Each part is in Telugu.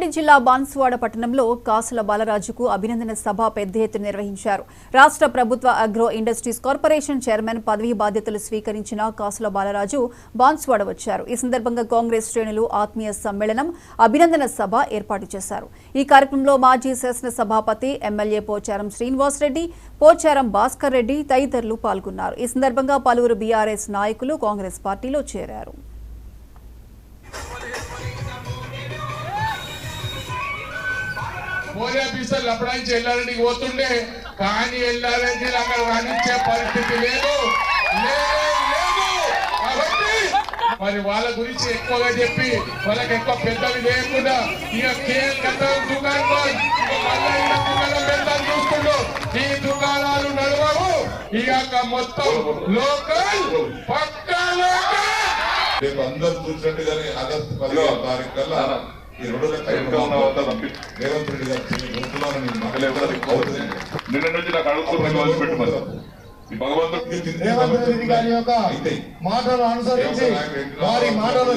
రంగారెడ్డి జిల్లా బాన్సువాడ పట్టణంలో కాసుల బాలరాజుకు అభినందన సభ పెద్ద ఎత్తున నిర్వహించారు. రాష్ట్ర ప్రభుత్వ అగ్రో ఇండస్ట్రీస్ కార్పొరేషన్ చైర్మన్ పదవి బాధ్యతలు స్వీకరించిన కాసుల బాలరాజు బాన్సువాడ వచ్చారు. ఈ సందర్భంగా కాంగ్రెస్ శ్రేణులు ఆత్మీయ సమ్మేళనం, అభినందన సభ ఏర్పాటు చేశారు. ఈ కార్యక్రమంలో మాజీ శాసన సభాపతి ఎమ్మెల్యే పోచారం శ్రీనివాసరెడ్డి, పోచారం భాస్కర్ రెడ్డి తదితరులు పాల్గొన్నారు. ఈ సందర్భంగా పలువురు బీఆర్ఎస్ నాయకులు కాంగ్రెస్ పార్టీలో చేరారు. పోలీ ఆఫీసర్లు అప్పుడానికి ఎల్లారెడ్డికి పోతుండే, కానీ ఎల్లారెడ్డి అక్కడ రాణించే పరిస్థితి లేదు. కాబట్టి మరి వాళ్ళ గురించి ఎక్కువగా చెప్పి వాళ్ళకి ఎక్కువ పెద్దవి లేకుండా దుకాణం చూస్తుండో ఈ దుకాణాలు నడవవు. ఇక మొత్తం లోకల్ పక్కా లోకల్. రేపు అందరూ చూసినట్టుగానే ఆగస్టు 15వ తారీఖు కల్లా ఈ 2 లక్షల రేవంత్ రెడ్డి గారు నిన్న నుంచి నాకు అడుగుతున్న పెట్టమని రేవంత్ రెడ్డి గారి యొక్క మాటలు అనుసరించి వారి మాటలు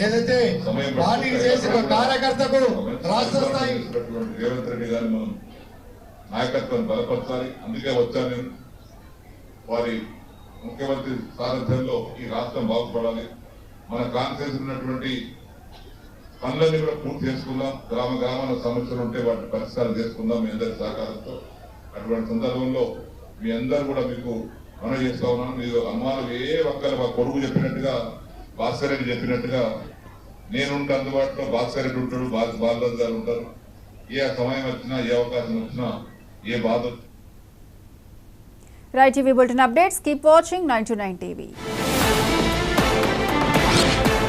ఏదైతే పార్టీకి చేసిన కార్యకర్తకు రాష్ట్ర స్థాయి రేవంత్ రెడ్డి గారిని మనం నాయకత్వాన్ని బలపరచాలి. అందుకే వచ్చాను నేను. వారి ముఖ్యమంత్రి సారథ్యంలో ఈ రాష్ట్రం బాగుపడాలి. మన కాన్ఫరెన్స్ ఉన్నటువంటి పనులన్నీ కూడా పూర్తి చేసుకుందాం. గ్రామాల సమస్యలు ఉంటే వాటిని పరిష్కారం చేసుకుందాం మీ అందరి సహకారంతో. అటువంటి సందర్భంలో మీ అందరూ కూడా మీకు మనం చేస్తా ఉన్నాను. మీరు అమ్మాలు ఏ ఒక్కరు మా కొడుకు చెప్పినట్టుగా, భాస్కర్ రెడ్డి చెప్పినట్టుగా నేనుంటే అందుబాటులో భాస్కర్ రెడ్డి ఉంటాడు, బాలరాజు గారు ఉంటారు. ఏ సమయం వచ్చినా, ఏ అవకాశం వచ్చినా, ఏ బాధ. Right TV Bulletin updates. Keep watching 929 TV.